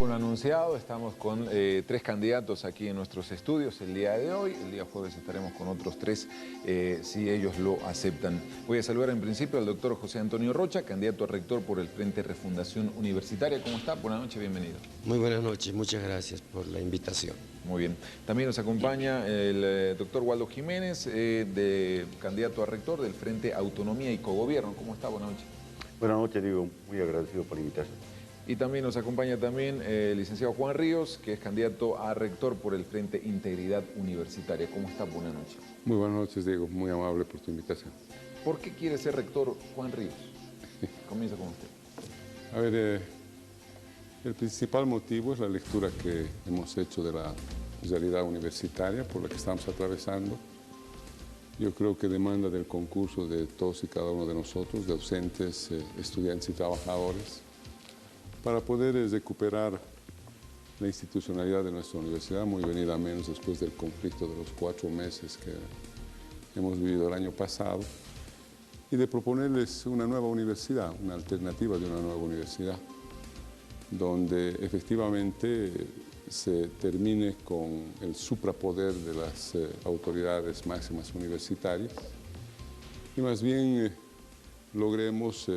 con lo anunciado, estamos con 3 candidatos aquí en nuestros estudios el día de hoy. El día jueves estaremos con otros 3, si ellos lo aceptan. Voy a saludar en principio al doctor José Antonio Rocha, candidato a rector por el Frente Refundación Universitaria. ¿Cómo está? Buenas noches, bienvenido. Muy buenas noches, muchas gracias por la invitación. Muy bien. También nos acompaña el doctor Waldo Jiménez, candidato a rector del Frente Autonomía y Cogobierno. ¿Cómo está? Buenas noches. Buenas noches, Diego. Muy agradecido por la invitación. Y también nos acompaña también el licenciado Juan Ríos, que es candidato a rector por el Frente Integridad Universitaria. ¿Cómo está? Buenas noches. Muy buenas noches, Diego. Muy amable por tu invitación. ¿Por qué quiere ser rector Juan Ríos? Comienza con usted. A ver, el principal motivo es la lectura que hemos hecho de la realidad universitaria por la que estamos atravesando. Yo creo que demanda del concurso de todos y cada uno de nosotros, docentes, estudiantes y trabajadores, para poder recuperar la institucionalidad de nuestra universidad, muy venida a menos después del conflicto de los 4 meses que hemos vivido el año pasado, y de proponerles una nueva universidad, una alternativa de una nueva universidad, donde efectivamente se termine con el suprapoder de las autoridades máximas universitarias y más bien logremos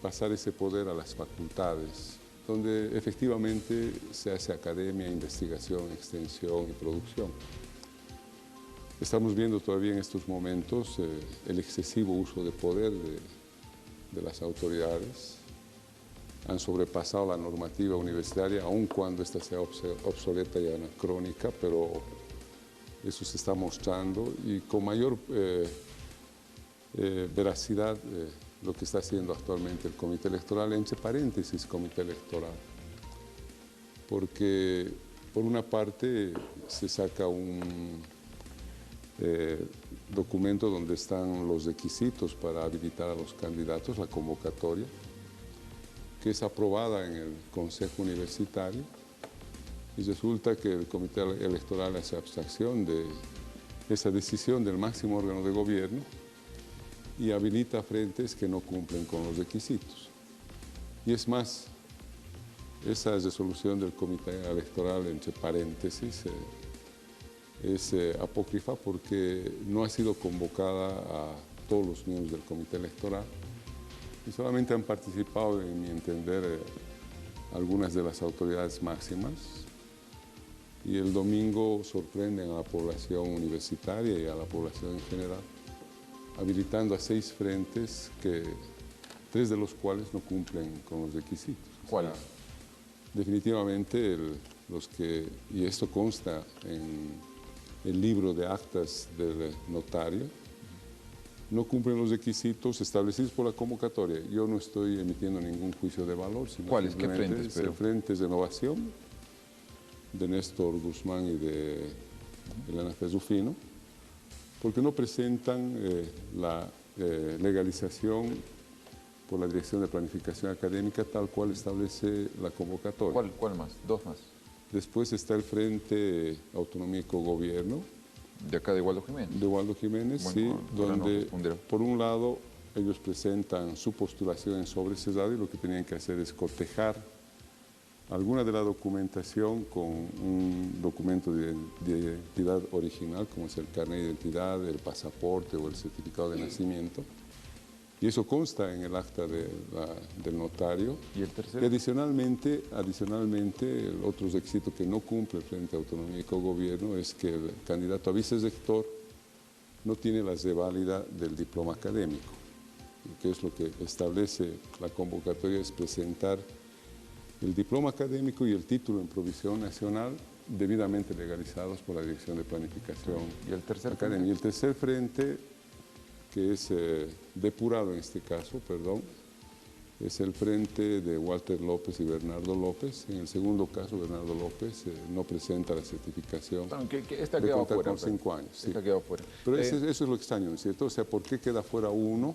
pasar ese poder a las facultades, donde efectivamente se hace academia, investigación, extensión y producción. Estamos viendo todavía en estos momentos el excesivo uso de poder de las autoridades. Han sobrepasado la normativa universitaria, aun cuando esta sea obsoleta y anacrónica, pero eso se está mostrando y con mayor veracidad lo que está haciendo actualmente el Comité Electoral, entre paréntesis Comité Electoral, porque por una parte se saca un documento donde están los requisitos para habilitar a los candidatos, la convocatoria, que es aprobada en el Consejo Universitario, y resulta que el Comité Electoral hace abstracción de esa decisión del máximo órgano de gobierno y habilita frentes que no cumplen con los requisitos. Y es más, esa resolución del Comité Electoral, entre paréntesis, es apócrifa porque no ha sido convocada a todos los miembros del Comité Electoral y solamente han participado, en mi entender, algunas de las autoridades máximas, y el domingo sorprenden a la población universitaria y a la población en general, habilitando a 6 frentes, 3 de los cuales no cumplen con los requisitos. ¿Cuáles? Definitivamente y esto consta en el libro de actas del notario, no cumplen los requisitos establecidos por la convocatoria. Yo no estoy emitiendo ningún juicio de valor, sino ¿cuáles? ¿Qué frentes? El Frente de Renovación, de Néstor Guzmán y de Elena Ferrufino, porque no presentan la legalización por la Dirección de Planificación Académica tal cual establece la convocatoria. ¿Cuál más? 2 más. Después está el Frente Autonomía y Cogobierno. ¿De acá de Waldo Jiménez? De Waldo Jiménez, bueno, sí, donde por un lado ellos presentan su postulación en sobreseado y lo que tenían que hacer es cotejar alguna de la documentación con un documento de identidad original, como es el carnet de identidad, el pasaporte o el certificado de nacimiento. Y eso consta en el acta del notario. ¿Y el tercero? Y adicionalmente, el otro requisito que no cumple el Frente Autonomía y Cogobierno es que el candidato a vicerrector no tiene la reválida del diploma académico, que es lo que establece la convocatoria, es presentar el diploma académico y el título en provisión nacional debidamente legalizados por la Dirección de Planificación ¿Y el tercer Académica? frente? Y el tercer frente, que es depurado en este caso, es el frente de Walter López y Bernardo López. En el segundo caso, Bernardo López no presenta la certificación. Esta quedó afuera. Con 5 años. Sí. Esta quedó afuera. Pero eso es lo extraño, ¿no es cierto? O sea, ¿por qué queda fuera uno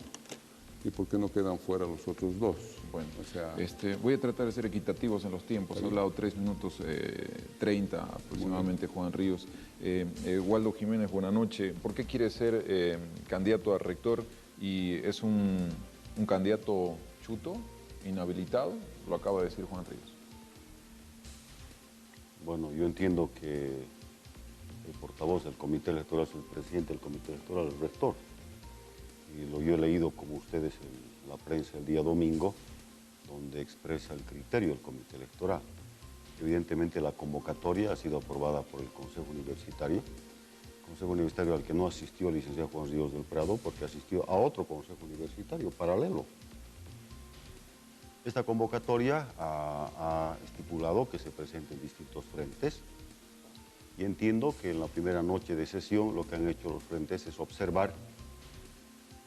y por qué no quedan fuera los otros 2? Bueno, o sea, voy a tratar de ser equitativos en los tiempos. He hablado 3 minutos 30 aproximadamente, Juan Ríos. Waldo Jiménez, buenas noches. ¿Por qué quiere ser candidato a rector y es un candidato chuto, inhabilitado? Lo acaba de decir Juan Ríos. Bueno, yo entiendo que el portavoz del comité electoral es el presidente del comité electoral, el rector. Y yo he leído, como ustedes, en la prensa el día domingo, donde expresa el criterio del comité electoral. Evidentemente la convocatoria ha sido aprobada por el Consejo Universitario al que no asistió el licenciado Juan Ríos del Prado porque asistió a otro Consejo Universitario paralelo. Esta convocatoria ha estipulado que se presenten distintos frentes y entiendo que en la primera noche de sesión lo que han hecho los frentes es observar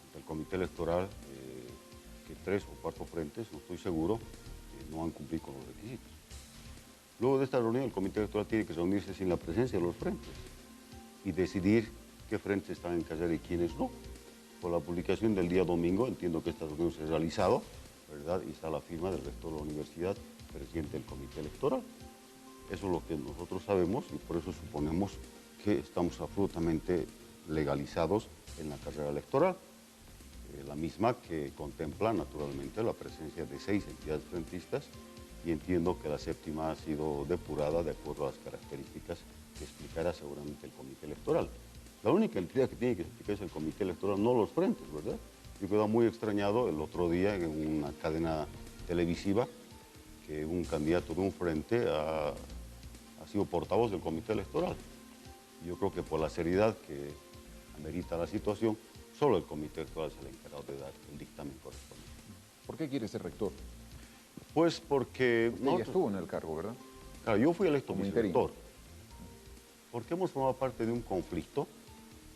ante el comité electoral que 3 o 4 frentes, no estoy seguro, no han cumplido con los requisitos. Luego de esta reunión el comité electoral tiene que reunirse sin la presencia de los frentes y decidir qué frentes están en carrera y quiénes no. Por la publicación del día domingo entiendo que esta reunión se ha realizado, ¿verdad? Y está la firma del rector de la universidad, presidente del comité electoral. Eso es lo que nosotros sabemos y por eso suponemos que estamos absolutamente legalizados en la carrera electoral. La misma que contempla naturalmente la presencia de 6 entidades frentistas y entiendo que la séptima ha sido depurada de acuerdo a las características que explicará seguramente el comité electoral. La única entidad que tiene que explicar es el comité electoral, no los frentes, ¿verdad? Yo quedé muy extrañado el otro día en una cadena televisiva que un candidato de un frente ha sido portavoz del comité electoral. Yo creo que por la seriedad que amerita la situación, solo el comité electoral es el encargado de dar el dictamen correspondiente. ¿Por qué quiere ser rector? Pues porque... Ella estuvo en el cargo, ¿verdad? Claro, yo fui electo como vicerrector. Porque hemos formado parte de un conflicto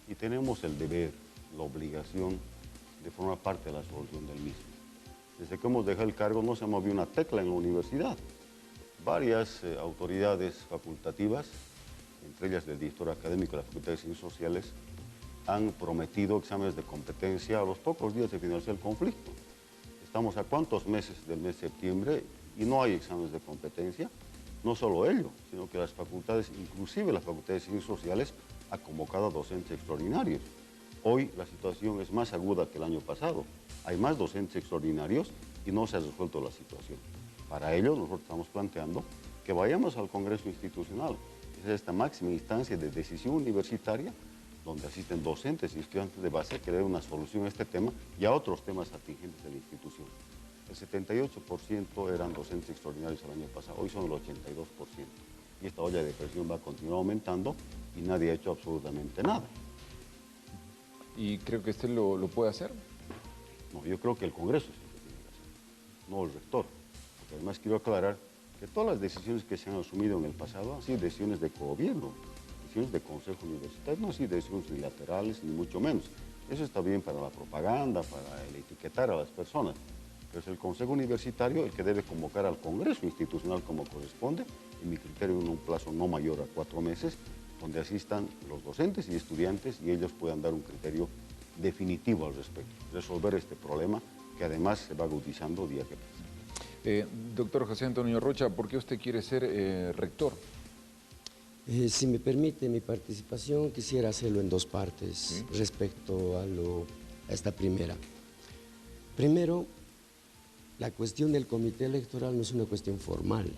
y tenemos el deber, la obligación de formar parte de la solución del mismo. Desde que hemos dejado el cargo no se ha movido una tecla en la universidad. Varias autoridades facultativas, entre ellas el director académico de la Facultad de Ciencias Sociales, han prometido exámenes de competencia a los pocos días de finalizar el conflicto. Estamos a cuántos meses del mes de septiembre y no hay exámenes de competencia. No solo ello, sino que las facultades, inclusive la Facultad de Ciencias Sociales, ha convocado a docentes extraordinarios. Hoy la situación es más aguda que el año pasado. Hay más docentes extraordinarios y no se ha resuelto la situación. Para ello nosotros estamos planteando que vayamos al Congreso Institucional. Es esta máxima instancia de decisión universitaria donde asisten docentes y estudiantes de base que den una solución a este tema y a otros temas atingentes de la institución. El 78% eran docentes extraordinarios el año pasado, hoy son el 82%. Y esta olla de presión va a continuar aumentando y nadie ha hecho absolutamente nada. ¿Y creo que usted lo puede hacer? No, yo creo que el Congreso es el que tiene que hacer, no el rector. Porque además quiero aclarar que todas las decisiones que se han asumido en el pasado han sido decisiones de cogobierno, decisiones de consejo universitario, no han sido decisiones unilaterales, ni mucho menos. Eso está bien para la propaganda, para el etiquetar a las personas. Pero es el Consejo Universitario el que debe convocar al Congreso Institucional como corresponde, en mi criterio en un plazo no mayor a 4 meses, donde asistan los docentes y estudiantes y ellos puedan dar un criterio definitivo al respecto, resolver este problema que además se va agudizando día que pasa. Doctor José Antonio Rocha, ¿por qué usted quiere ser rector? Si me permite mi participación, quisiera hacerlo en 2 partes respecto a esta primera. Primero, la cuestión del comité electoral no es una cuestión formal.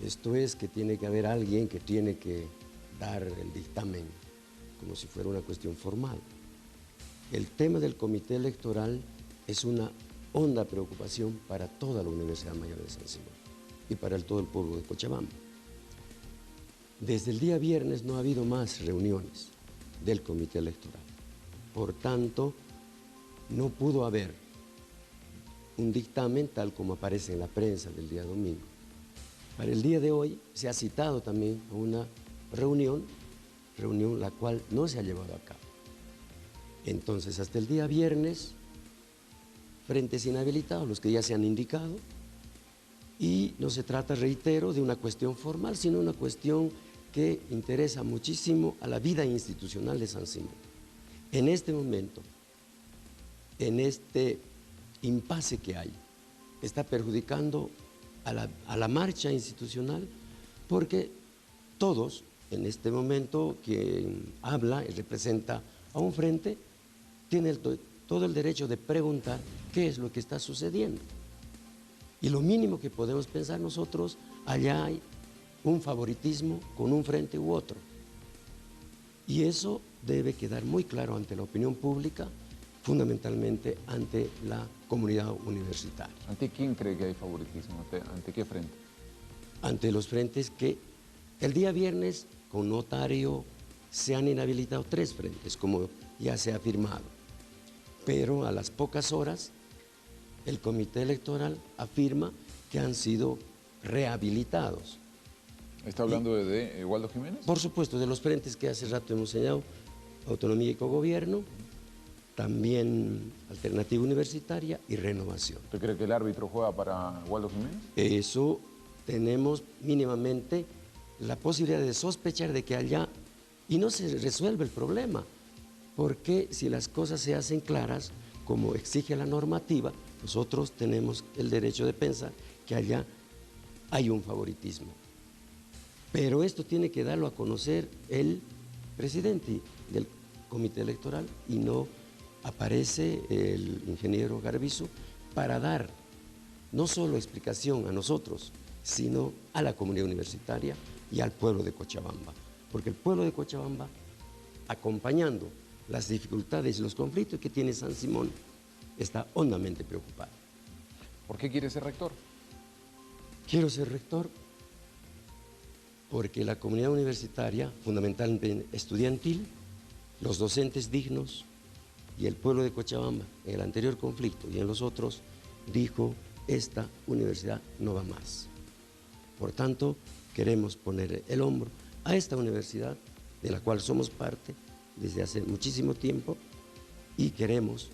Esto es que tiene que haber alguien que tiene que dar el dictamen como si fuera una cuestión formal. El tema del comité electoral es una honda preocupación para toda la Universidad Mayor de San Simón y para todo el pueblo de Cochabamba. Desde el día viernes no ha habido más reuniones del comité electoral. Por tanto, no pudo haber un dictamen tal como aparece en la prensa del día domingo. Para el día de hoy se ha citado también a una reunión la cual no se ha llevado a cabo. Entonces, hasta el día viernes, frentes inhabilitados, los que ya se han indicado, y no se trata, reitero, de una cuestión formal, sino una cuestión que interesa muchísimo a la vida institucional de San Simón. En este momento, en este impasse que hay, está perjudicando a la marcha institucional porque todos, en este momento, quien habla y representa a un frente, tiene todo el derecho de preguntar qué es lo que está sucediendo. Y lo mínimo que podemos pensar nosotros, allá hay un favoritismo con un frente u otro. Y eso debe quedar muy claro ante la opinión pública, fundamentalmente ante la comunidad universitaria. ¿Ante quién cree que hay favoritismo? ¿Ante qué frente? Ante los frentes que el día viernes, con notario, se han inhabilitado 3 frentes, como ya se ha afirmado. Pero a las pocas horas, el comité electoral afirma que han sido rehabilitados. ¿Está hablando de Waldo Jiménez? Por supuesto, de los frentes que hace rato hemos señalado, autonomía y cogobierno, también alternativa universitaria y renovación. ¿Usted cree que el árbitro juega para Waldo Jiménez? Eso tenemos mínimamente la posibilidad de sospechar de que allá, y no se resuelve el problema, porque si las cosas se hacen claras, como exige la normativa, nosotros tenemos el derecho de pensar que allá hay un favoritismo. Pero esto tiene que darlo a conocer el presidente del comité electoral y no aparece el ingeniero Garbizo para dar no solo explicación a nosotros, sino a la comunidad universitaria y al pueblo de Cochabamba. Porque el pueblo de Cochabamba, acompañando las dificultades y los conflictos que tiene San Simón, está hondamente preocupado. ¿Por qué quiere ser rector? Quiero ser rector porque la comunidad universitaria, fundamentalmente estudiantil, los docentes dignos y el pueblo de Cochabamba, en el anterior conflicto y en los otros, dijo, esta universidad no va más. Por tanto, queremos poner el hombro a esta universidad, de la cual somos parte desde hace muchísimo tiempo, y queremos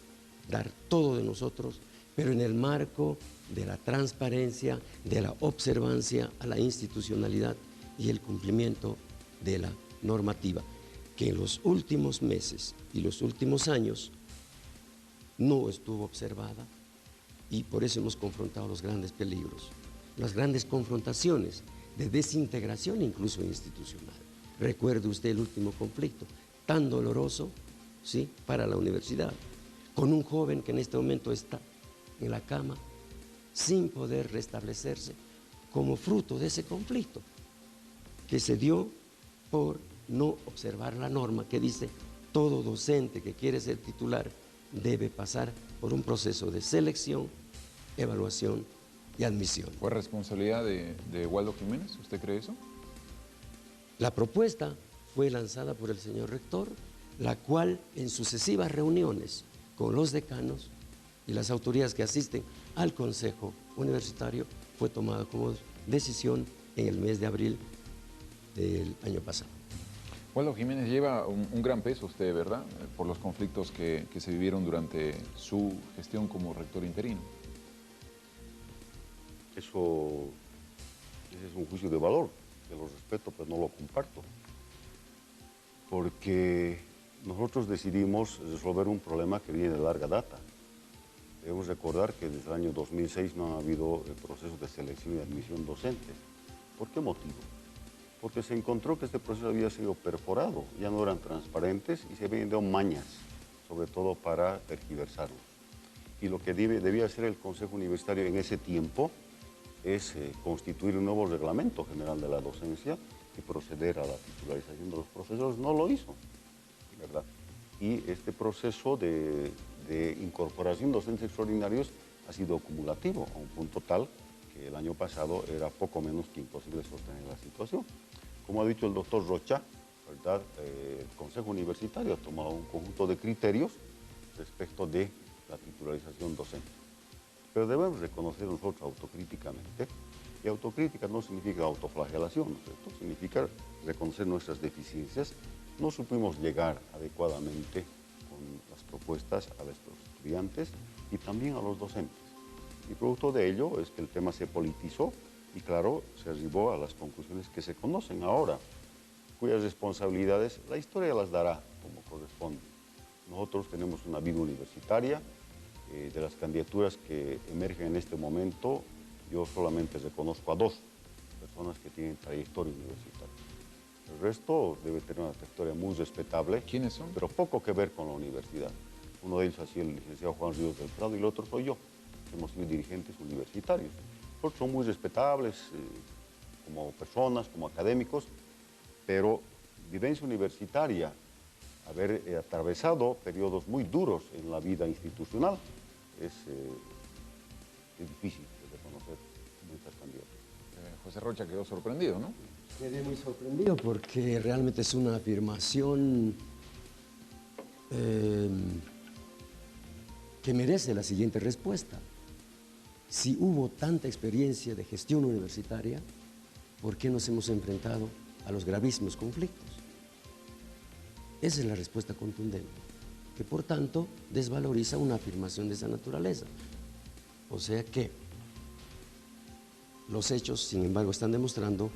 dar todo de nosotros, pero en el marco de la transparencia, de la observancia a la institucionalidad y el cumplimiento de la normativa, que en los últimos meses y los últimos años no estuvo observada, y por eso hemos confrontado los grandes peligros, las grandes confrontaciones de desintegración incluso institucional. Recuerde usted el último conflicto, tan doloroso, ¿sí?, para la universidad, con un joven que en este momento está en la cama sin poder restablecerse como fruto de ese conflicto que se dio por no observar la norma que dice todo docente que quiere ser titular debe pasar por un proceso de selección, evaluación y admisión. ¿Fue responsabilidad de Waldo Jiménez? ¿Usted cree eso? La propuesta fue lanzada por el señor rector, la cual en sucesivas reuniones con los decanos y las autoridades que asisten al Consejo Universitario fue tomada como decisión en el mes de abril del año pasado. Waldo Jiménez lleva un gran peso usted, ¿verdad? Por los conflictos que se vivieron durante su gestión como rector interino. Ese es un juicio de valor, que lo respeto, pero no lo comparto. Porque nosotros decidimos resolver un problema que viene de larga data. Debemos recordar que desde el año 2006 no ha habido procesos de selección y admisión docentes. ¿Por qué motivo? Porque se encontró que este proceso había sido perforado, ya no eran transparentes y se habían dado mañas, sobre todo para tergiversarlos. Y lo que debía hacer el Consejo Universitario en ese tiempo es constituir un nuevo reglamento general de la docencia y proceder a la titularización de los profesores. No lo hizo, ¿verdad? Y este proceso de incorporación de docentes extraordinarios ha sido acumulativo a un punto tal que el año pasado era poco menos que imposible sostener la situación. Como ha dicho el doctor Rocha, ¿verdad? El Consejo Universitario ha tomado un conjunto de criterios respecto de la titularización docente. Pero debemos reconocer nosotros autocríticamente, y autocrítica no significa autoflagelación, ¿no es cierto? Significa reconocer nuestras deficiencias. No supimos llegar adecuadamente con las propuestas a nuestros estudiantes y también a los docentes. Y producto de ello es que el tema se politizó y, claro, se arribó a las conclusiones que se conocen ahora, cuyas responsabilidades la historia las dará como corresponde. Nosotros tenemos una vida universitaria. De las candidaturas que emergen en este momento, yo solamente reconozco a 2 personas que tienen trayectoria universitaria. El resto debe tener una trayectoria muy respetable. ¿Quiénes son? Pero poco que ver con la universidad. Uno de ellos ha sido el licenciado Juan Ríos del Prado y el otro soy yo. Hemos sido dirigentes universitarios. Otros son muy respetables, como personas, como académicos, pero vivencia universitaria, haber atravesado periodos muy duros en la vida institucional, es difícil de reconocer en estas candidaturas. José Rocha quedó sorprendido, ¿no? Quedé muy sorprendido porque realmente es una afirmación que merece la siguiente respuesta. Si hubo tanta experiencia de gestión universitaria, ¿por qué nos hemos enfrentado a los gravísimos conflictos? Esa es la respuesta contundente, que por tanto desvaloriza una afirmación de esa naturaleza. O sea que los hechos, sin embargo, están demostrando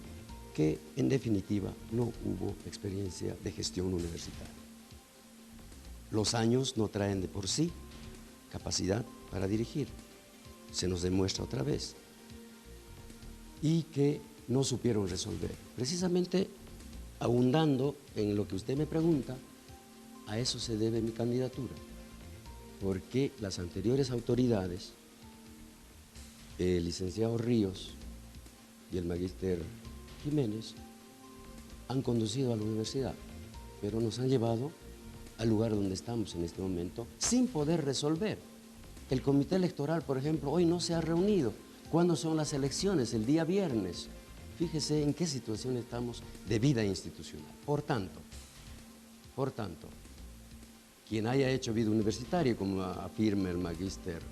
que en definitiva no hubo experiencia de gestión universitaria. Los años no traen de por sí capacidad para dirigir, se nos demuestra otra vez, y que no supieron resolver. Precisamente abundando en lo que usted me pregunta, a eso se debe mi candidatura, porque las anteriores autoridades, el licenciado Ríos y el magíster Jiménez, han conducido a la universidad, pero nos han llevado al lugar donde estamos en este momento, sin poder resolver. El comité electoral, por ejemplo, hoy no se ha reunido. ¿Cuándo son las elecciones? El día viernes. Fíjese en qué situación estamos de vida institucional. Por tanto, quien haya hecho vida universitaria, como afirma el magíster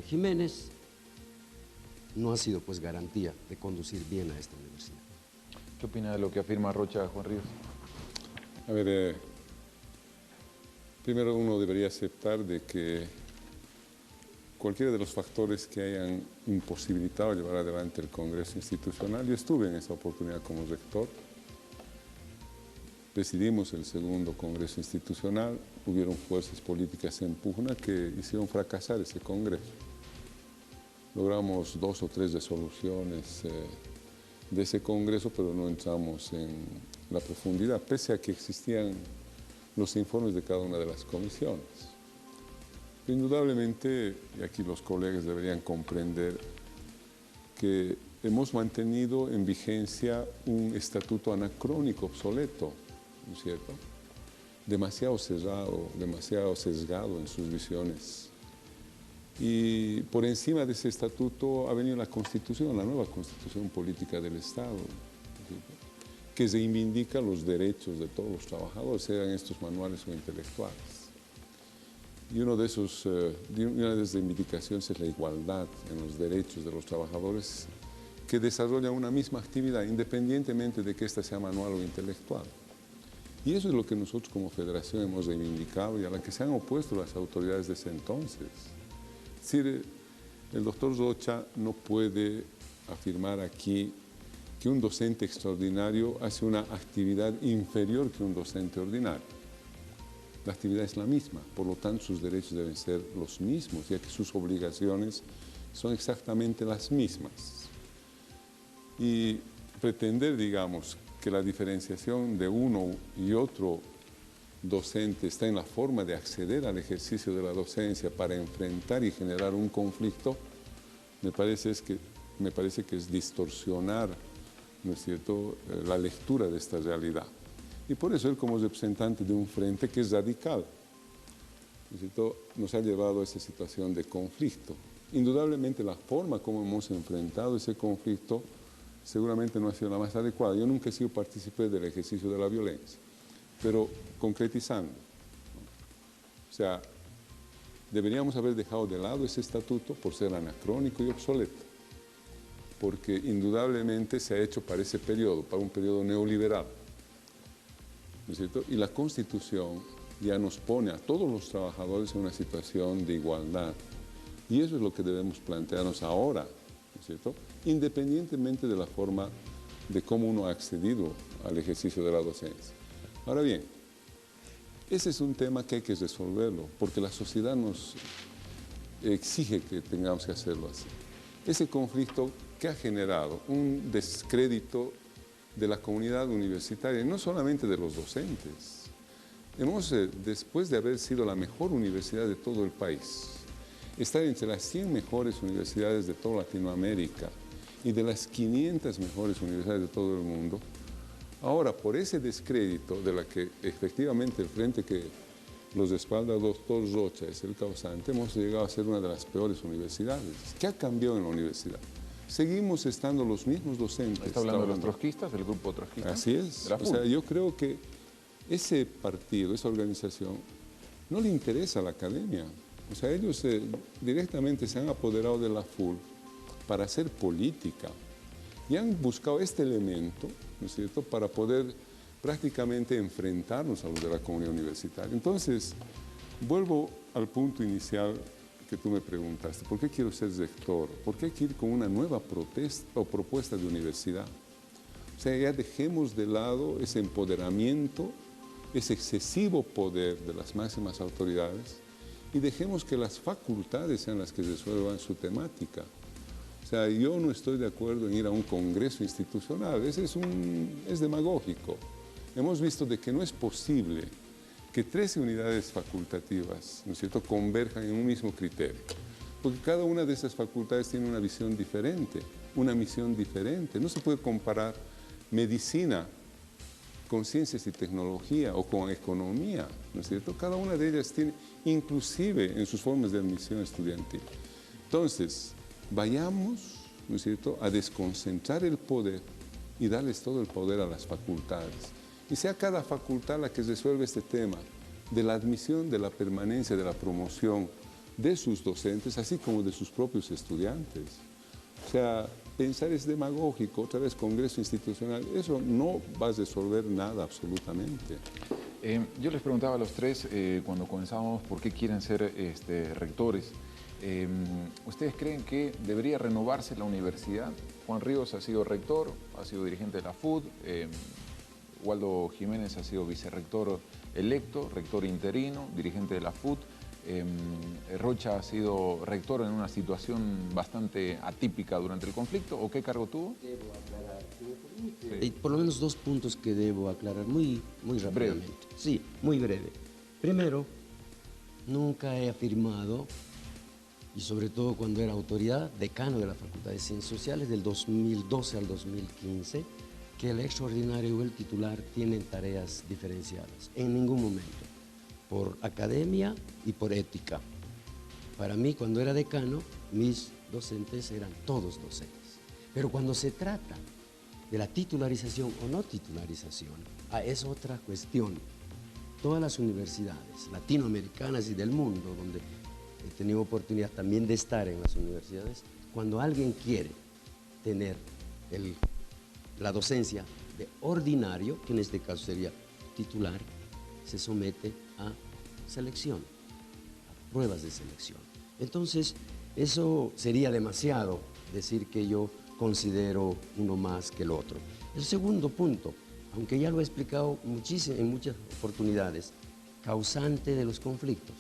Jiménez, no ha sido pues garantía de conducir bien a esta universidad. ¿Qué opina de lo que afirma Rocha, Juan Ríos? A ver, primero uno debería aceptar de que cualquiera de los factores que hayan imposibilitado llevar adelante el Congreso Institucional, yo estuve en esa oportunidad como rector, presidimos el segundo Congreso Institucional, hubieron fuerzas políticas en pugna que hicieron fracasar ese Congreso. Logramos 2 o 3 resoluciones de ese Congreso, pero no entramos en la profundidad, pese a que existían los informes de cada una de las comisiones. Indudablemente, y aquí los colegas deberían comprender, que hemos mantenido en vigencia un estatuto anacrónico, obsoleto, ¿no es cierto? Demasiado cerrado, demasiado sesgado en sus visiones. Y por encima de ese estatuto ha venido la Constitución, la nueva Constitución Política del Estado, ¿no es cierto?, que reivindica los derechos de todos los trabajadores, sean estos manuales o intelectuales. Y una de esas reivindicaciones es la igualdad en los derechos de los trabajadores que desarrollan una misma actividad, independientemente de que ésta sea manual o intelectual. Y eso es lo que nosotros como federación hemos reivindicado y a la que se han opuesto las autoridades de ese entonces. Es decir, el doctor Rocha no puede afirmar aquí que un docente extraordinario hace una actividad inferior que un docente ordinario. La actividad es la misma, por lo tanto sus derechos deben ser los mismos, ya que sus obligaciones son exactamente las mismas. Y pretender, digamos, que la diferenciación de uno y otro docente está en la forma de acceder al ejercicio de la docencia para enfrentar y generar un conflicto, me parece que es distorsionar, ¿no es cierto?, la lectura de esta realidad. Y por eso él, como representante de un frente que es radical, ¿no es cierto?, nos ha llevado a esa situación de conflicto. Indudablemente la forma como hemos enfrentado ese conflicto seguramente no ha sido la más adecuada. Yo nunca he sido partícipe del ejercicio de la violencia, pero concretizando, ¿no?, o sea, deberíamos haber dejado de lado ese estatuto por ser anacrónico y obsoleto, porque indudablemente se ha hecho para ese periodo, para un periodo neoliberal, ¿no es cierto? Y la Constitución ya nos pone a todos los trabajadores en una situación de igualdad. Y eso es lo que debemos plantearnos ahora, ¿no es cierto?, independientemente de la forma de cómo uno ha accedido al ejercicio de la docencia. Ahora bien, ese es un tema que hay que resolverlo, porque la sociedad nos exige que tengamos que hacerlo así. Ese conflicto que ha generado un descrédito de la comunidad universitaria, y no solamente de los docentes. Hemos, después de haber sido la mejor universidad de todo el país, estar entre las 100 mejores universidades de toda Latinoamérica y de las 500 mejores universidades de todo el mundo. Ahora, por ese descrédito de la que efectivamente el frente que los respalda el doctor Rocha es el causante, hemos llegado a ser una de las peores universidades. ¿Qué ha cambiado en la universidad? Seguimos estando los mismos docentes. ¿Está hablando de los trotskistas, del grupo trotskista? Así es. O sea, yo creo que ese partido, esa organización, no le interesa a la academia. O sea, ellos directamente se han apoderado de la FUL para hacer política y han buscado este elemento, ¿no es cierto?, para poder prácticamente enfrentarnos a los de la comunidad universitaria. Entonces, vuelvo al punto inicial que tú me preguntaste. ¿Por qué quiero ser rector? ¿Por qué hay que ir con una nueva propuesta de universidad? O sea, ya dejemos de lado ese empoderamiento, ese excesivo poder de las máximas autoridades y dejemos que las facultades sean las que resuelvan su temática. O sea, yo no estoy de acuerdo en ir a un congreso institucional, es demagógico. Hemos visto de que no es posible que 13 unidades facultativas, ¿no es cierto?, converjan en un mismo criterio, porque cada una de esas facultades tiene una visión diferente, una misión diferente. No se puede comparar medicina con ciencias y tecnología o con economía, ¿no es cierto? Cada una de ellas tiene, inclusive en sus formas de admisión estudiantil. Entonces, vayamos, ¿no es cierto?, a desconcentrar el poder y darles todo el poder a las facultades. Y sea cada facultad la que resuelve este tema de la admisión, de la permanencia, de la promoción de sus docentes, así como de sus propios estudiantes. O sea, pensar es demagógico, otra vez congreso institucional, eso no va a resolver nada absolutamente. Yo les preguntaba a los tres cuando comenzábamos por qué quieren ser rectores. ¿Ustedes creen que debería renovarse la universidad? Juan Ríos ha sido rector, ha sido dirigente de la FUD, Waldo Jiménez ha sido vicerrector electo, rector interino, dirigente de la FUT. Rocha ha sido rector en una situación bastante atípica durante el conflicto. ¿O qué cargo tuvo? Debo aclarar, sí. Por lo menos 2 puntos que debo aclarar muy rápidamente. Breve. Sí, muy breve. Primero, nunca he afirmado, y sobre todo cuando era autoridad, decano de la Facultad de Ciencias Sociales del 2012 al 2015, que el extraordinario o el titular tienen tareas diferenciadas, en ningún momento, por academia y por ética. Para mí, cuando era decano, mis docentes eran todos docentes. Pero cuando se trata de la titularización o no titularización, es otra cuestión. Todas las universidades latinoamericanas y del mundo, donde he tenido oportunidad también de estar en las universidades, cuando alguien quiere tener la docencia de ordinario, que en este caso sería titular, se somete a selección, a pruebas de selección. Entonces, eso sería demasiado decir que yo considero uno más que el otro. El segundo punto, aunque ya lo he explicado en muchas oportunidades, causante de los conflictos.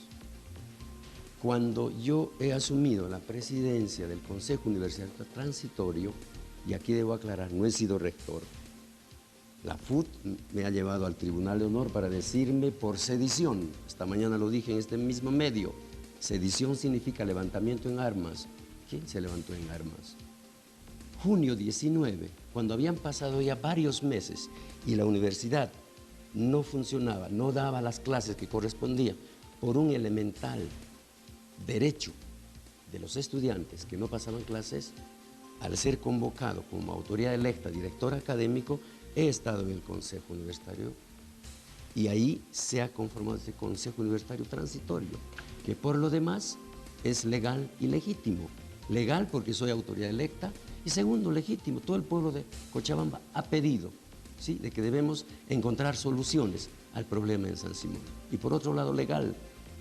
Cuando yo he asumido la presidencia del Consejo Universitario Transitorio, y aquí debo aclarar, no he sido rector, la FUT me ha llevado al Tribunal de Honor para decirme por sedición, esta mañana lo dije en este mismo medio, sedición significa levantamiento en armas. ¿Quién se levantó en armas? Junio 19, cuando habían pasado ya varios meses y la universidad no funcionaba, no daba las clases que correspondían por un elemental derecho de los estudiantes que no pasaban clases, al ser convocado como autoridad electa, director académico, he estado en el Consejo Universitario y ahí se ha conformado ese Consejo Universitario Transitorio, que por lo demás es legal y legítimo. Legal porque soy autoridad electa y segundo, legítimo. Todo el pueblo de Cochabamba ha pedido, ¿sí?, de que debemos encontrar soluciones al problema en San Simón. Y por otro lado, legal.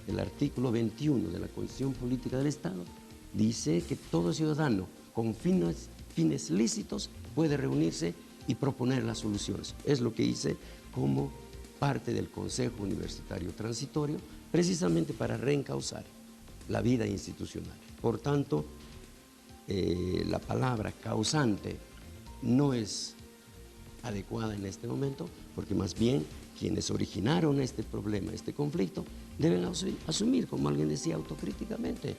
El artículo 21 de la Constitución Política del Estado dice que todo ciudadano con fines lícitos puede reunirse y proponer las soluciones. Es lo que hice como parte del Consejo Universitario Transitorio, precisamente para reencauzar la vida institucional. Por tanto, la palabra causante no es adecuada en este momento, porque más bien quienes originaron este problema, este conflicto, deben asumir, como alguien decía, autocríticamente.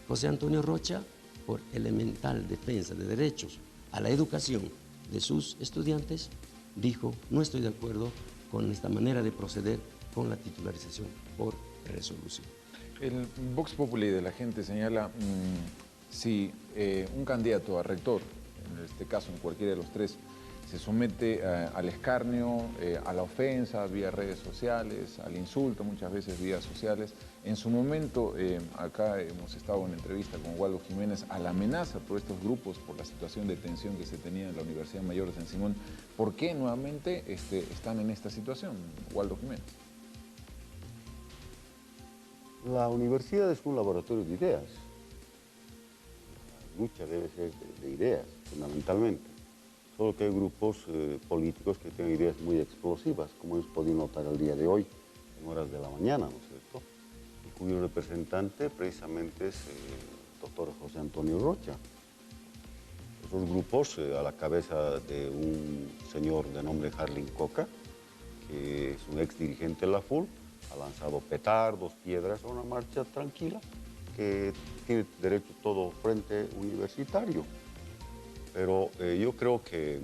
José Antonio Rocha por elemental defensa de derechos a la educación de sus estudiantes, dijo: no estoy de acuerdo con esta manera de proceder con la titularización por resolución. El Vox Populi de la gente señala si un candidato a rector, en este caso en cualquiera de los tres, se somete al escarnio, a la ofensa vía redes sociales, al insulto muchas veces vía sociales. En su momento, acá hemos estado en entrevista con Waldo Jiménez, a la amenaza por estos grupos, por la situación de tensión que se tenía en la Universidad Mayor de San Simón. ¿Por qué nuevamente están en esta situación, Waldo Jiménez? La universidad es un laboratorio de ideas. La lucha debe ser de ideas, fundamentalmente. Solo que hay grupos políticos que tienen ideas muy explosivas, como hemos podido notar el día de hoy, en horas de la mañana, ¿no es cierto? Y cuyo representante precisamente es el doctor José Antonio Rocha. Esos grupos, a la cabeza de un señor de nombre Harlin Coca, que es un ex dirigente de la FUL, ha lanzado petardos, piedras a una marcha tranquila, que tiene derecho todo frente universitario. Pero yo creo que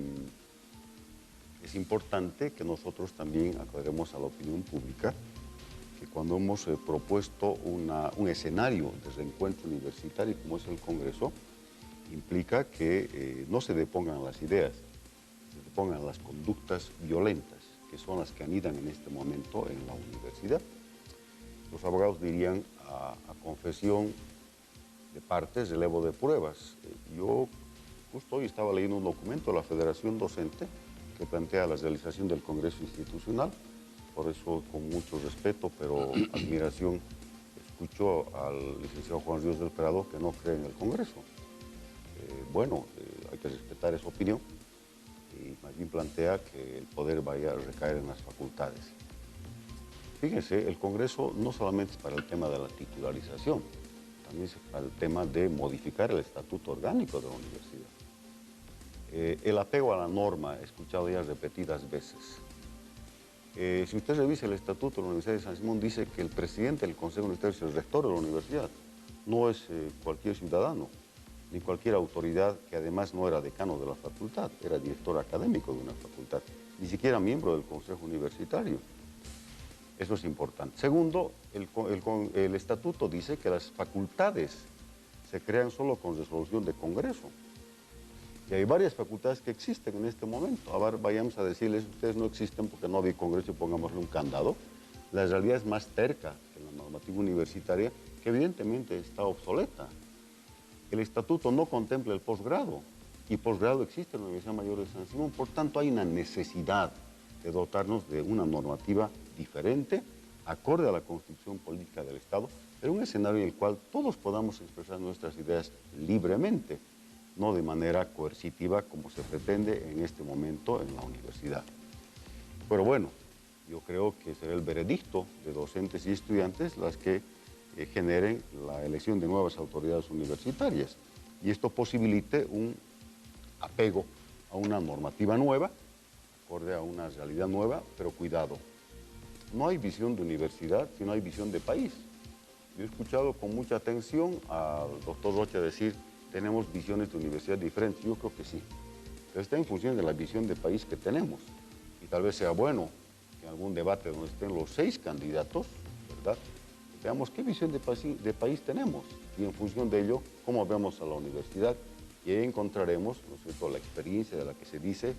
es importante que nosotros también aclaremos a la opinión pública que cuando hemos propuesto un escenario de reencuentro universitario como es el Congreso, implica que no se depongan las ideas, se depongan las conductas violentas, que son las que anidan en este momento en la universidad. Los abogados dirían a confesión de partes, relevo de pruebas. Yo justo hoy estaba leyendo un documento de la Federación Docente que plantea la realización del Congreso Institucional. Por eso, con mucho respeto, pero admiración, escucho al licenciado Juan Ríos del Prado que no cree en el Congreso. Hay que respetar esa opinión y más bien plantea que el poder vaya a recaer en las facultades. Fíjense, el Congreso no solamente es para el tema de la titularización, también es para el tema de modificar el estatuto orgánico de la universidad. El apego a la norma, he escuchado ya repetidas veces. Si usted revisa el estatuto de la Universidad de San Simón, dice que el presidente del Consejo Universitario es el rector de la universidad, no es cualquier ciudadano, ni cualquier autoridad que además no era decano de la facultad, era director académico de una facultad, ni siquiera miembro del Consejo Universitario. Eso es importante. Segundo, el estatuto dice que las facultades se crean solo con resolución de Congreso. Y hay varias facultades que existen en este momento. A ver, vayamos a decirles, ustedes no existen porque no hay Congreso y pongámosle un candado. La realidad es más terca que la normativa universitaria, que evidentemente está obsoleta. El estatuto no contempla el posgrado, y posgrado existe en la Universidad Mayor de San Simón. Por tanto, hay una necesidad de dotarnos de una normativa diferente, acorde a la Constitución Política del Estado, pero un escenario en el cual todos podamos expresar nuestras ideas libremente, no de manera coercitiva como se pretende en este momento en la universidad. Pero bueno, yo creo que será el veredicto de docentes y estudiantes las que generen la elección de nuevas autoridades universitarias y esto posibilite un apego a una normativa nueva, acorde a una realidad nueva, pero cuidado, no hay visión de universidad, sino hay visión de país. Yo he escuchado con mucha atención al doctor Rocha decir tenemos visiones de universidad diferentes. Yo creo que sí, pero está en función de la visión de país que tenemos y tal vez sea bueno que en algún debate donde estén los 6 candidatos, ¿verdad?, veamos qué visión de país tenemos y en función de ello, cómo vemos a la universidad y ahí encontraremos, ¿no es cierto?, la experiencia de la que se dice,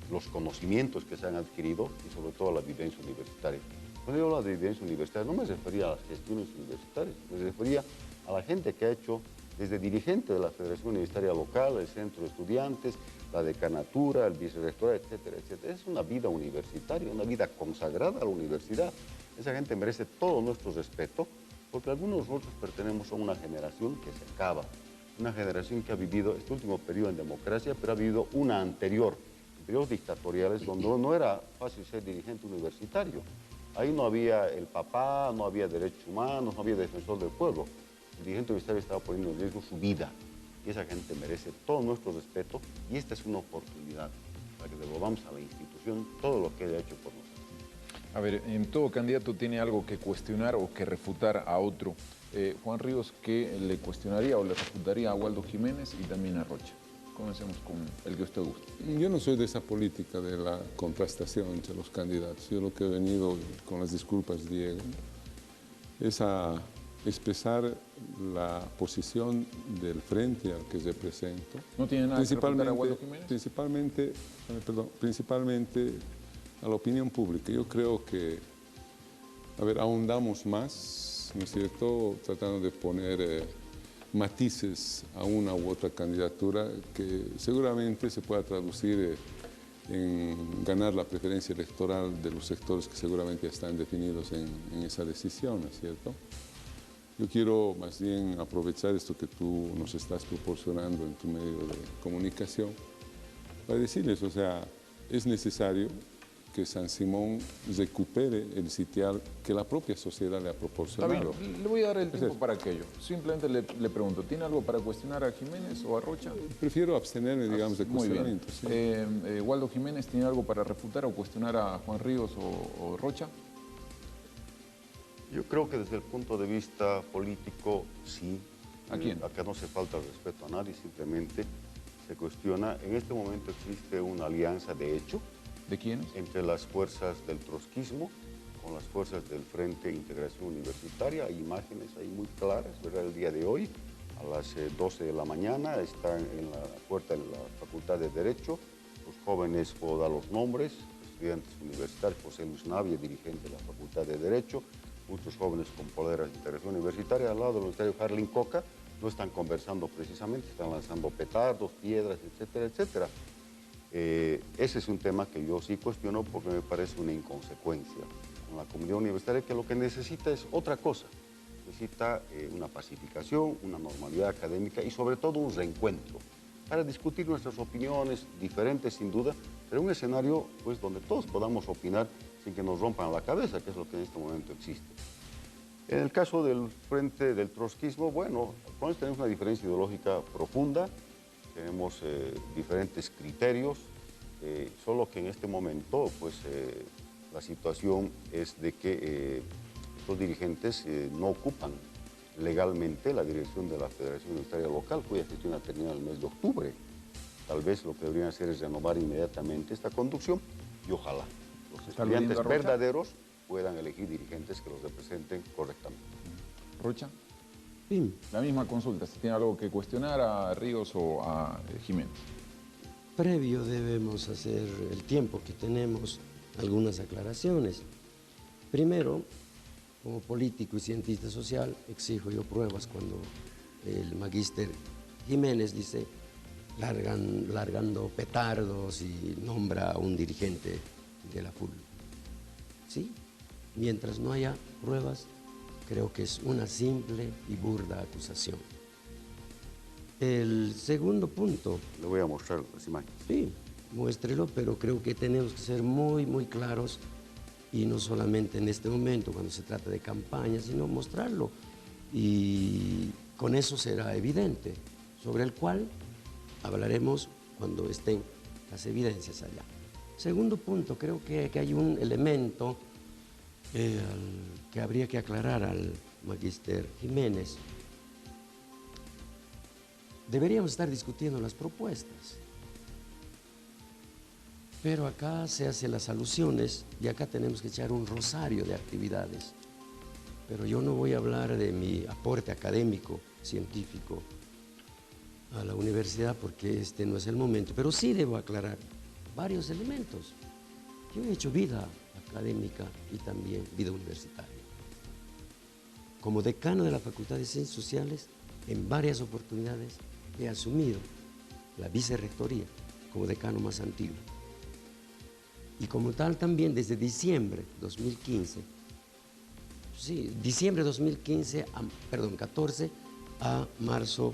los conocimientos que se han adquirido y sobre todo la vivencia universitaria. Cuando yo hablo de vivencia universitaria no me refería a las gestiones universitarias, me refería a la gente que ha hecho desde dirigente de la Federación Universitaria Local, el Centro de Estudiantes, la decanatura, el vicerrectorado, etcétera, etcétera. Es una vida universitaria, una vida consagrada a la universidad. Esa gente merece todo nuestro respeto, porque algunos de nosotros pertenecemos a una generación que se acaba, una generación que ha vivido este último periodo en democracia, pero ha vivido una anterior, periodos dictatoriales donde no era fácil ser dirigente universitario. Ahí no había el papá, no había derechos humanos, no había defensor del pueblo. El dirigente universitario estaba poniendo en riesgo su vida y esa gente merece todo nuestro respeto y esta es una oportunidad para que devolvamos a la institución todo lo que ella ha hecho por nosotros. A ver, en todo candidato tiene algo que cuestionar o que refutar a otro. Juan Ríos, ¿qué le cuestionaría o le refutaría a Waldo Jiménez y también a Rocha? Comencemos con el que usted guste. Yo no soy de esa política de la contrastación entre los candidatos. Yo lo que he venido, con las disculpas, Diego, es a expresar la posición del frente al que represento. ¿No tiene nada que refutar a Waldo Jiménez? Principalmente a la opinión pública. Yo creo que, a ver, ahondamos más, ¿no es cierto?, tratando de poner matices a una u otra candidatura que seguramente se pueda traducir en ganar la preferencia electoral de los sectores que seguramente están definidos en esa decisión, ¿no es cierto? Yo quiero más bien aprovechar esto que tú nos estás proporcionando en tu medio de comunicación para decirles, o sea, es necesario que San Simón recupere el sitial que la propia sociedad le ha proporcionado. Está bien, le voy a dar el tiempo para aquello. Simplemente le pregunto, ¿tiene algo para cuestionar a Jiménez o a Rocha? Prefiero abstenerme, digamos, de cuestionamiento. Muy bien. Sí. ¿Waldo Jiménez tiene algo para refutar o cuestionar a Juan Ríos o Rocha? Yo creo que desde el punto de vista político, sí. ¿A quién? Acá no se falta respeto a nadie, simplemente se cuestiona. En este momento existe una alianza de hecho. ¿De quiénes? Entre las fuerzas del trotskismo con las fuerzas del Frente Integración Universitaria. Hay imágenes ahí muy claras, ¿verdad? El día de hoy, a las 12 de la mañana, están en la puerta de la Facultad de Derecho. Los jóvenes, puedo dar los nombres, estudiantes universitarios, José Luis Navia, dirigente de la Facultad de Derecho, muchos jóvenes con poleras de integración universitaria, al lado del universitario Harlin Coca. No están conversando precisamente, están lanzando petardos, piedras, etcétera, etcétera. Ese es un tema que yo sí cuestiono porque me parece una inconsecuencia con la comunidad universitaria, que lo que necesita es otra cosa. Necesita una pacificación, una normalidad académica y sobre todo un reencuentro para discutir nuestras opiniones diferentes sin duda, pero un escenario pues, donde todos podamos opinar sin que nos rompan la cabeza, que es lo que en este momento existe. En el caso del Frente del Trotskismo, bueno, tenemos una diferencia ideológica profunda. Tenemos diferentes criterios, solo que en este momento pues, la situación es de que estos dirigentes no ocupan legalmente la dirección de la Federación Universitaria Local, cuya gestión ha terminado el mes de octubre. Tal vez lo que deberían hacer es renovar inmediatamente esta conducción y ojalá los estudiantes verdaderos puedan elegir dirigentes que los representen correctamente. ¿Rocha? Sí. La misma consulta, si tiene algo que cuestionar a Ríos o a Jiménez. Previo debemos hacer el tiempo que tenemos algunas aclaraciones. Primero, como político y cientista social, exijo yo pruebas cuando el magíster Jiménez dice largando petardos y nombra a un dirigente de la FUL. ¿Sí? Mientras no haya pruebas, creo que es una simple y burda acusación. El segundo punto. Le voy a mostrar las imágenes. Sí, muéstrelo, pero creo que tenemos que ser muy, muy claros y no solamente en este momento cuando se trata de campaña, sino mostrarlo. Y con eso será evidente, sobre el cual hablaremos cuando estén las evidencias allá. Segundo punto, creo que hay un elemento que habría que aclarar al magíster Jiménez. Deberíamos estar discutiendo las propuestas, pero acá se hacen las alusiones y acá tenemos que echar un rosario de actividades. Pero yo no voy a hablar de mi aporte académico, científico a la universidad porque este no es el momento, pero sí debo aclarar varios elementos. Yo he hecho vida académica y también vida universitaria. Como decano de la Facultad de Ciencias Sociales, en varias oportunidades he asumido la vicerrectoría como decano más antiguo. Y como tal también desde diciembre 2015, sí, diciembre 2015, perdón, 14 a marzo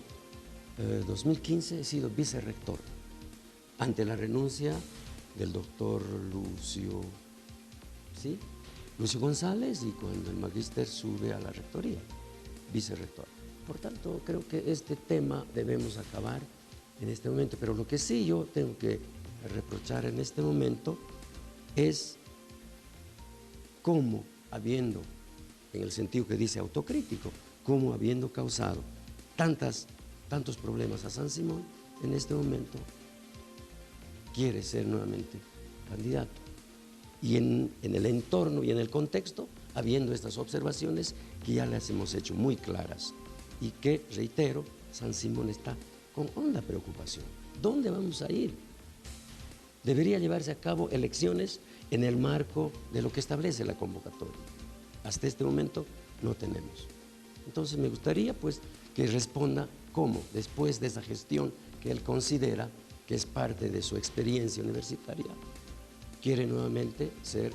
2015 he sido vicerrector ante la renuncia del doctor Lucio González y cuando el magíster sube a la rectoría, vicerrector. Por tanto, creo que este tema debemos acabar en este momento, pero lo que sí yo tengo que reprochar en este momento es cómo habiendo, en el sentido que dice autocrítico, cómo habiendo causado tantos problemas a San Simón, en este momento quiere ser nuevamente candidato. Y en el entorno y en el contexto, habiendo estas observaciones que ya las hemos hecho muy claras y que, reitero, San Simón está con honda preocupación. ¿Dónde vamos a ir? Debería llevarse a cabo elecciones en el marco de lo que establece la convocatoria. Hasta este momento no tenemos. Entonces me gustaría pues que responda cómo, después de esa gestión que él considera que es parte de su experiencia universitaria, quiere nuevamente ser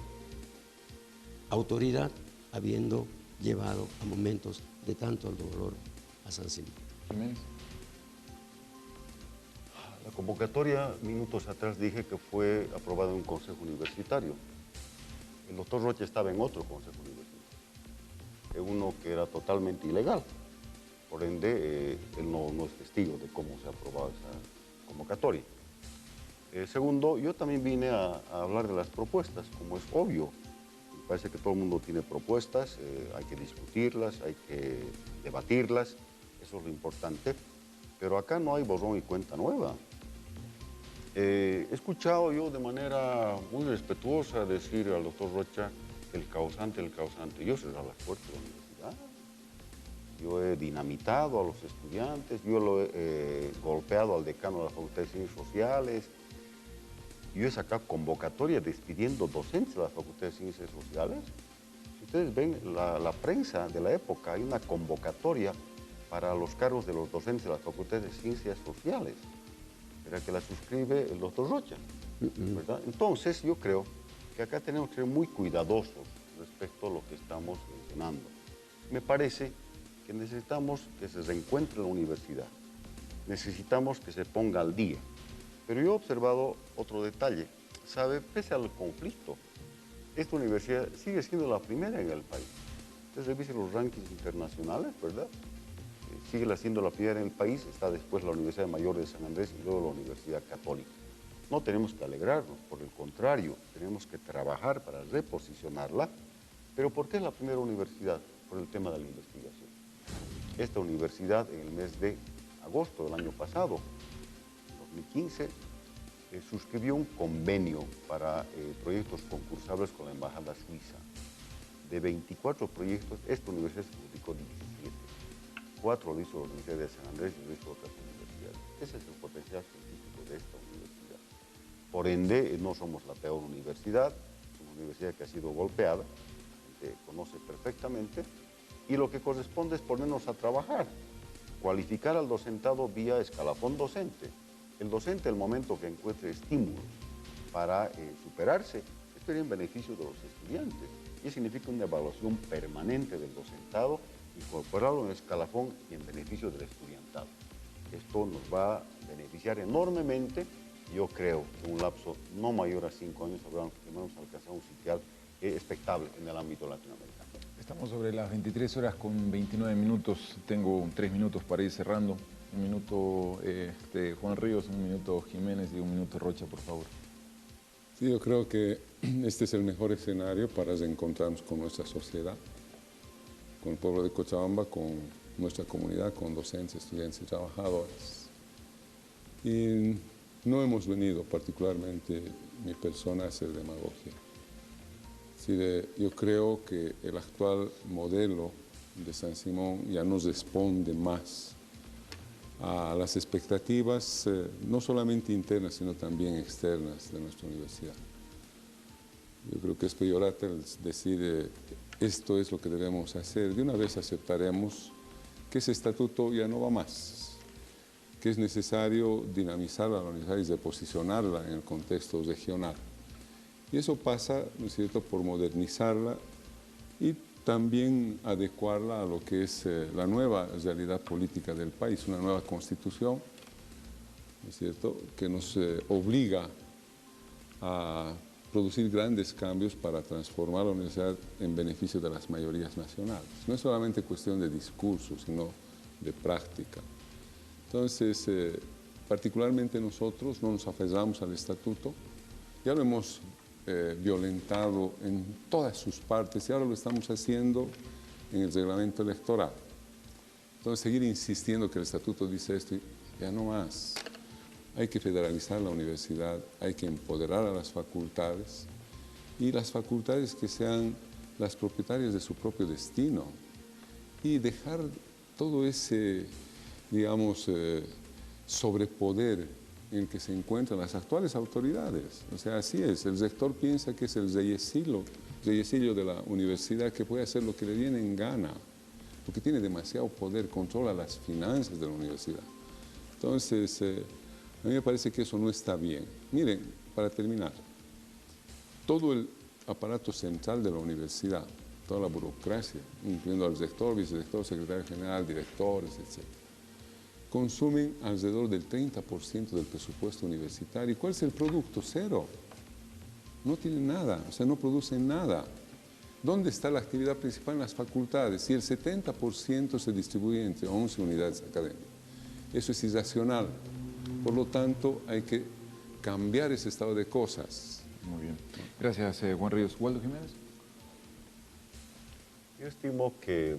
autoridad habiendo llevado a momentos de tanto dolor a San Simón. Jiménez. La convocatoria, minutos atrás dije que fue aprobada en un consejo universitario. El doctor Rocha estaba en otro consejo universitario, en uno que era totalmente ilegal. Por ende, él no es testigo de cómo se ha aprobado esa convocatoria. Segundo, yo también vine a hablar de las propuestas, como es obvio. Me parece que todo el mundo tiene propuestas, hay que discutirlas, hay que debatirlas, eso es lo importante. Pero acá no hay borrón y cuenta nueva. He escuchado yo de manera muy respetuosa decir al doctor Rocha, el causante. Yo he cerrado las puertas de la universidad, yo he dinamitado a los estudiantes, yo lo he golpeado al decano de la Facultad de Ciencias Sociales, yo he sacado convocatoria despidiendo docentes de la Facultad de Ciencias Sociales. Si ustedes ven la prensa de la época, hay una convocatoria para los cargos de los docentes de la Facultad de Ciencias Sociales, era que la suscribe el doctor Rocha, ¿verdad? Entonces yo creo que acá tenemos que ser muy cuidadosos respecto a lo que estamos mencionando. Me parece que necesitamos que se reencuentre la universidad, necesitamos que se ponga al día. Pero yo he observado otro detalle, ¿sabe? Pese al conflicto, esta universidad sigue siendo la primera en el país. Ustedes revisen los rankings internacionales, ¿verdad? Sigue siendo la primera en el país, está después la Universidad Mayor de San Andrés y luego la Universidad Católica. No tenemos que alegrarnos, por el contrario, tenemos que trabajar para reposicionarla. Pero ¿por qué es la primera universidad? Por el tema de la investigación. Esta universidad en el mes de agosto del año pasado, 2015, suscribió un convenio para proyectos concursables con la Embajada Suiza. De 24 proyectos, esta universidad se publicó 17. 4 lo hizo la Universidad de San Andrés y el resto de otras universidades. Ese es el potencial científico de esta universidad. Por ende, no somos la peor universidad, es una universidad que ha sido golpeada, la gente conoce perfectamente, y lo que corresponde es ponernos a trabajar, cualificar al docentado vía escalafón docente. El docente, el momento que encuentre estímulos para superarse, esto iría en beneficio de los estudiantes, y significa una evaluación permanente del docentado, incorporarlo en el escalafón y en beneficio del estudiantado. Esto nos va a beneficiar enormemente. Yo creo que en un lapso no mayor a 5 años habremos alcanzado un sitial expectable en el ámbito latinoamericano. Estamos sobre las 23 horas con 29 minutos. Tengo 3 minutos para ir cerrando. Un minuto Juan Ríos, un minuto Jiménez y un minuto Rocha, por favor. Sí, yo creo que este es el mejor escenario para reencontrarnos con nuestra sociedad, con el pueblo de Cochabamba, con nuestra comunidad, con docentes, estudiantes y trabajadores. Y no hemos venido, particularmente mi persona, a hacer demagogia. Yo creo que el actual modelo de San Simón ya no responde más a las expectativas, no solamente internas, sino también externas de nuestra universidad. Yo creo que es peyorate decir esto es lo que debemos hacer. De una vez aceptaremos que ese estatuto ya no va más, que es necesario dinamizar a la universidad y reposicionarla en el contexto regional. Y eso pasa, ¿no es cierto?, por modernizarla y también adecuarla a lo que es la nueva realidad política del país, una nueva constitución, ¿no es cierto?, que nos obliga a producir grandes cambios para transformar la universidad en beneficio de las mayorías nacionales. No es solamente cuestión de discurso, sino de práctica. Entonces, particularmente nosotros no nos aferramos al estatuto, ya lo hemos violentado en todas sus partes y ahora lo estamos haciendo en el reglamento electoral. Entonces, seguir insistiendo que el estatuto dice esto, ya no más. Hay que federalizar la universidad, hay que empoderar a las facultades y las facultades que sean las propietarias de su propio destino y dejar todo ese, digamos, sobrepoder en el que se encuentran las actuales autoridades. O sea, así es, el rector piensa que es el reyesillo de la universidad que puede hacer lo que le viene en gana, porque tiene demasiado poder, controla las finanzas de la universidad. Entonces, a mí me parece que eso no está bien. Miren, para terminar, todo el aparato central de la universidad, toda la burocracia, incluyendo al rector, vicerrector, secretario general, directores, etc., consumen alrededor del 30% del presupuesto universitario. ¿Y cuál es el producto? Cero. No tienen nada, o sea, no producen nada. ¿Dónde está la actividad principal? En las facultades. Si el 70% se distribuye entre 11 unidades académicas. Eso es irracional. Por lo tanto, hay que cambiar ese estado de cosas. Muy bien. Gracias, Juan Ríos. ¿Waldo Jiménez? Yo estimo que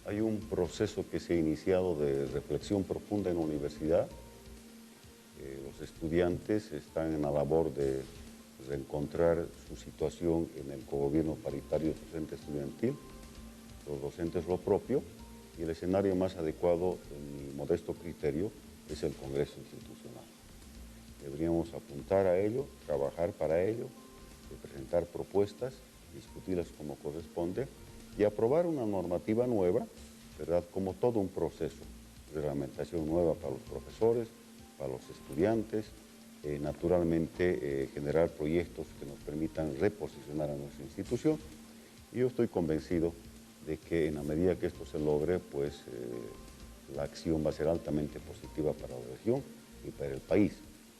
hay un proceso que se ha iniciado de reflexión profunda en la universidad. Los estudiantes están en la labor de reencontrar su situación en el cogobierno paritario docente estudiantil, los docentes lo propio, y el escenario más adecuado, en mi modesto criterio, es el Congreso Institucional. Deberíamos apuntar a ello, trabajar para ello, presentar propuestas, discutirlas como corresponde y aprobar una normativa nueva, ¿verdad? Como todo un proceso, reglamentación nueva para los profesores, para los estudiantes, naturalmente generar proyectos que nos permitan reposicionar a nuestra institución. Y yo estoy convencido de que en la medida que esto se logre, pues la acción va a ser altamente positiva para la región y para el país,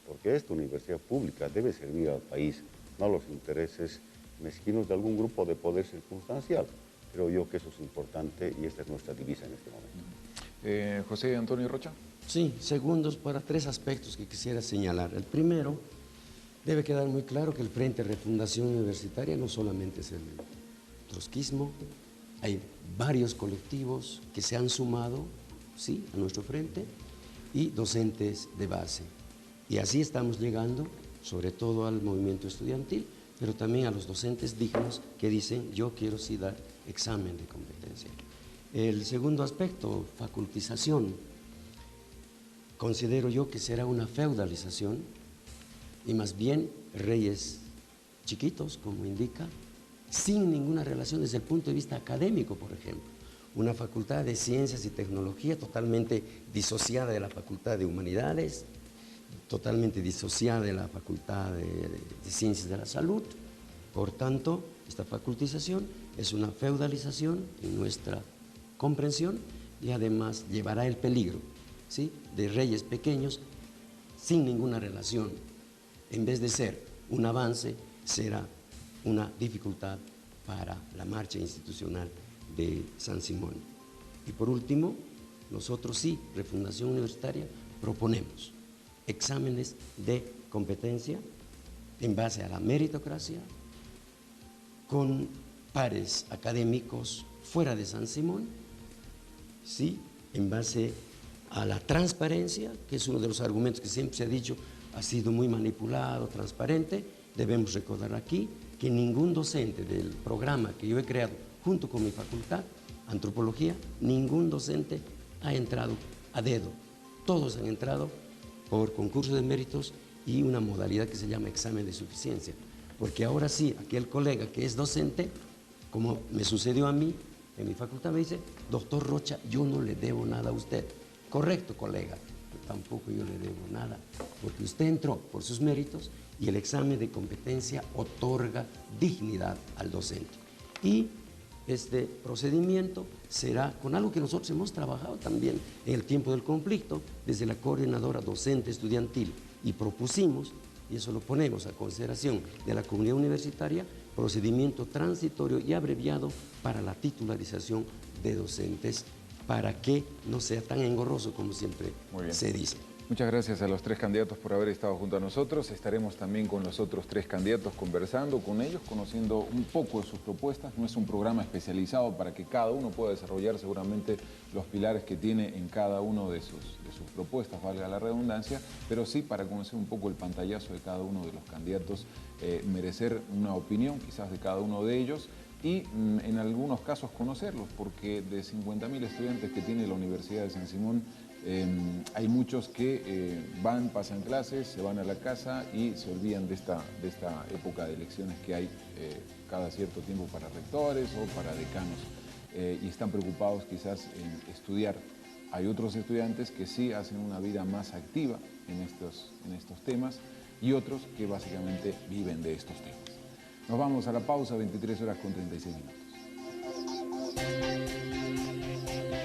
porque esta universidad pública debe servir al país, no a los intereses mezquinos de algún grupo de poder circunstancial. Creo yo que eso es importante y esta es nuestra divisa en este momento. José Antonio Rocha. Sí, segundos para tres aspectos que quisiera señalar. El primero, debe quedar muy claro que el Frente de Refundación Universitaria no solamente es el trotskismo, hay varios colectivos que se han sumado, sí, a nuestro frente y docentes de base. Y así estamos llegando, sobre todo al movimiento estudiantil, pero también a los docentes dignos que dicen, yo quiero sí dar examen de competencia. El segundo aspecto, facultización. Considero yo que será una feudalización y más bien reyes chiquitos, como indica, sin ninguna relación desde el punto de vista académico, por ejemplo. Una facultad de ciencias y tecnología totalmente disociada de la facultad de humanidades, totalmente disociada de la facultad de ciencias de la salud. Por tanto, esta facultización es una feudalización en nuestra comprensión y además llevará el peligro, ¿sí?, de reyes pequeños sin ninguna relación. En vez de ser un avance, será una dificultad para la marcha institucional de San Simón. Y por último, nosotros sí, Refundación Universitaria, proponemos exámenes de competencia en base a la meritocracia, con pares académicos fuera de San Simón, sí, en base a la transparencia, que es uno de los argumentos que siempre se ha dicho, ha sido muy manipulado, transparente. Debemos recordar aquí que ningún docente del programa que yo he creado junto con mi facultad, antropología, ningún docente ha entrado a dedo. Todos han entrado por concurso de méritos y una modalidad que se llama examen de suficiencia. Porque ahora sí, aquel colega que es docente, como me sucedió a mí en mi facultad, me dice, doctor Rocha, yo no le debo nada a usted. Correcto, colega, pero tampoco yo le debo nada, porque usted entró por sus méritos y el examen de competencia otorga dignidad al docente. Y este procedimiento será con algo que nosotros hemos trabajado también en el tiempo del conflicto, desde la coordinadora docente estudiantil, y propusimos, y eso lo ponemos a consideración de la comunidad universitaria, procedimiento transitorio y abreviado para la titularización de docentes, para que no sea tan engorroso como siempre se dice. Muchas gracias a los 3 candidatos por haber estado junto a nosotros. Estaremos también con los otros 3 candidatos conversando con ellos, conociendo un poco de sus propuestas. No es un programa especializado para que cada uno pueda desarrollar seguramente los pilares que tiene en cada uno de sus propuestas, valga la redundancia, pero sí para conocer un poco el pantallazo de cada uno de los candidatos, merecer una opinión quizás de cada uno de ellos y en algunos casos conocerlos, porque de 50.000 estudiantes que tiene la Universidad de San Simón, hay muchos que van, pasan clases, se van a la casa y se olvidan de esta época de elecciones que hay cada cierto tiempo para rectores o para decanos y están preocupados quizás en estudiar. Hay otros estudiantes que sí hacen una vida más activa en estos temas y otros que básicamente viven de estos temas. Nos vamos a la pausa, 23 horas con 36 minutos.